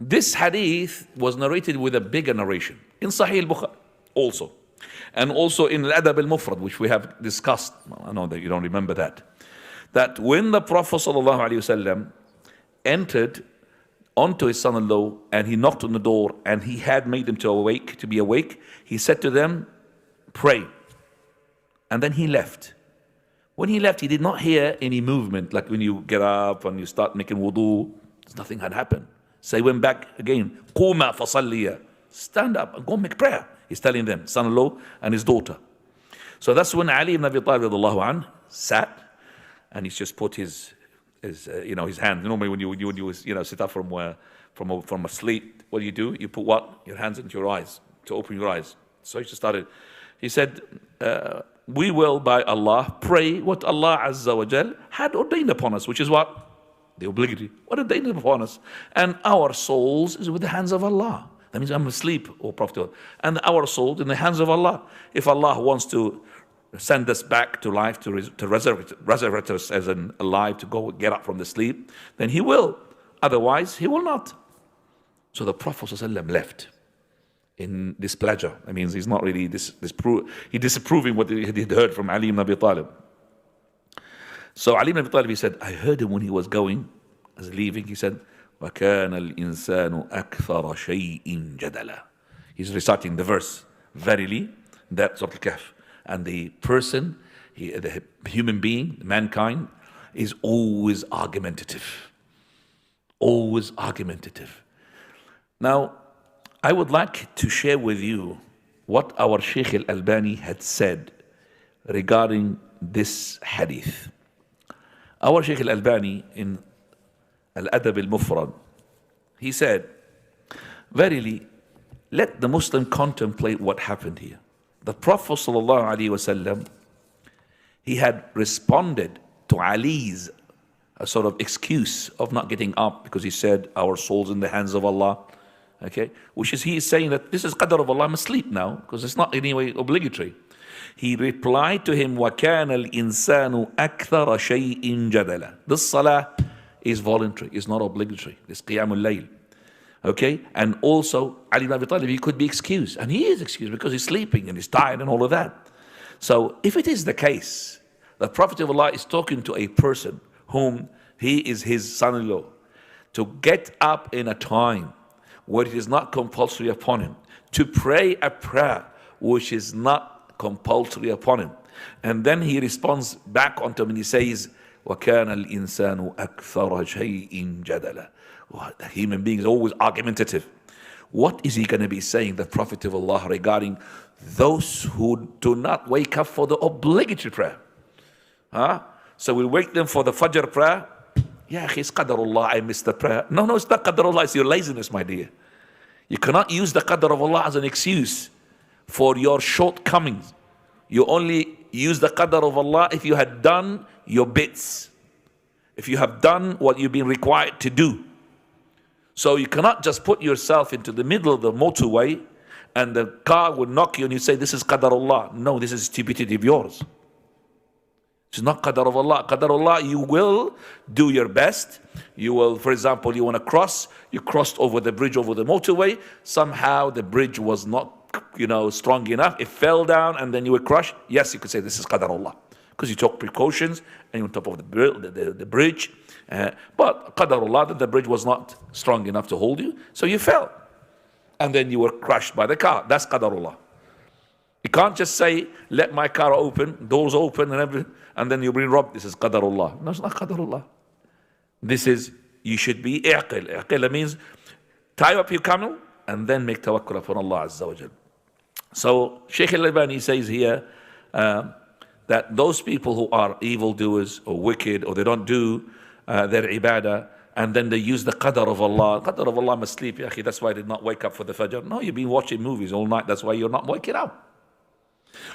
This hadith was narrated with a bigger narration in Sahih al-Bukhari also. And also in Al-Adab al-Mufrad, which we have discussed. I know that you don't remember that. That when the Prophet ﷺ entered onto his son-in-law and he knocked on the door and he had made them to be awake, he said to them, pray. And then he left. When he left, he did not hear any movement, like when you get up and you start making wudu, nothing had happened. So he went back again. Quma fasalliya. Stand up and go make prayer. He's telling them, son-in-law and his daughter. So that's when Ali ibn Abi Talib radiyallahu anhu sat and he's just put his hand. Normally when you sit up from a sleep, what do? You put what? Your hands into your eyes to open your eyes. So he just started. He said, we will by Allah pray what Allah Azza wa Jal had ordained upon us, which is what? The obligatory. What ordained upon us. And our souls is with the hands of Allah. That means I'm asleep, O Prophet. And our souls in the hands of Allah. If Allah wants to send us back to life, to resurrect us as alive, to go get up from the sleep, then He will. Otherwise, He will not. So the Prophet ﷺ left in displeasure. That means he's not really he's disapproving what he had heard from Ali ibn Abi Talib. So Ali ibn Abi Talib, he said, I heard him when he was going, as leaving, he said, وَكَانَ الْإِنسَانُ أَكْثَرَ شَيْءٍ جَدَلًا. He's reciting the verse, verily, that Surah Al-Kahf. And the person, the human being, mankind, is always argumentative. Always argumentative. Now, I would like to share with you what our Sheikh Al-Albani had said regarding this hadith. Our Sheikh Al-Albani in Al-Adab al-Mufrad, he said, verily, let the Muslim contemplate what happened here. The Prophet ﷺ, he had responded to Ali's a sort of excuse of not getting up because he said, our souls in the hands of Allah. Okay, which is he is saying that this is Qadr of Allah, I'm asleep now, because it's not anyway obligatory. He replied to him, وَكَانَ الْإِنسَانُ أَكْثَرَ شَيْءٍ جَدَلًا. This salah is voluntary, it's not obligatory. It's Qiyamul Layl. Okay, and also Ali ibn Abi Talib, he could be excused, and he is excused because he's sleeping and he's tired and all of that. So if it is the case, the Prophet of Allah is talking to a person whom he is his son-in-law, to get up in a time where it is not compulsory upon him, to pray a prayer which is not compulsory upon him. And then he responds back onto him and he says, وَكَانَ الْإِنسَانُ أَكْثَرَ شَيْءٍ جَدَلًا. The human being is always argumentative. What is he going to be saying, the Prophet of Allah, regarding those who do not wake up for the obligatory prayer? So we wake them for the Fajr prayer. Yeah, it's Qadrullah, I missed the prayer. No, it's not Qadrullah, it's your laziness, my dear. You cannot use the Qadr of Allah as an excuse for your shortcomings. You only use the Qadr of Allah if you had done your bits. If you have done what you've been required to do. So you cannot just put yourself into the middle of the motorway and the car will knock you and you say, this is Qadrullah. No, this is stupidity of yours. It's not Qadr of Allah. Qadr of Allah, you will do your best. You will, for example, you want to cross, you crossed over the bridge over the motorway. Somehow the bridge was not, strong enough. It fell down and then you were crushed. Yes, you could say this is Qadr Allah. Because you took precautions and you were on top of the bridge. But Qadr Allah, that the bridge was not strong enough to hold you. So you fell. And then you were crushed by the car. That's Qadr Allah. You can't just say, let my car open, doors open and everything, and then you'll be robbed. This is Qadarullah. No, it's not Qadarullah. This is, you should be i'qil. I'qil means tie up your camel and then make tawakkul upon Allah Azza wa Jal. So Sheikh Al-Albani says here that those people who are evildoers or wicked or they don't do their ibadah and then they use the Qadr of Allah. Qadr of Allah, must sleep. That's why I did not wake up for the Fajr. No, you've been watching movies all night. That's why you're not waking up.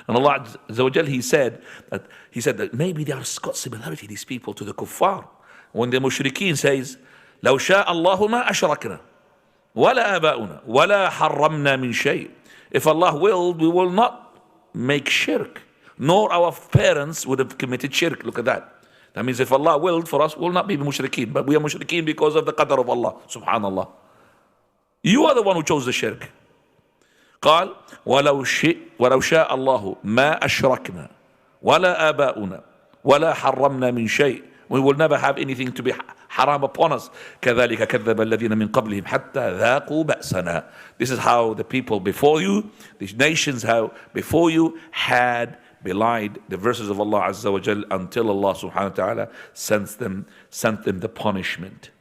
And Allah Azza wa Jal, He said that maybe they are got similarity, these people, to the kuffar. When the mushrikeen says, لو شاء الله ما أشركنا ولا آباؤنا ولا حرمنا من شيء. If Allah willed, we will not make shirk, nor our parents would have committed shirk. Look at that. That means if Allah willed for us, we will not be mushrikeen, but we are mushrikeen because of the qadr of Allah. Subhanallah. You are the one who chose the shirk. قال ولو شاء الله ما أشركنا ولا آباؤنا ولا حرمنا من شيء. We will never have anything to be haram upon us. كذلك كذب الذين من قبلهم حتى ذاقوا بأسنا. This is how the people before you, these nations how before you had belied the verses of Allah Azza wa Jal until Allah subhanahu wa ta'ala sent them the punishment.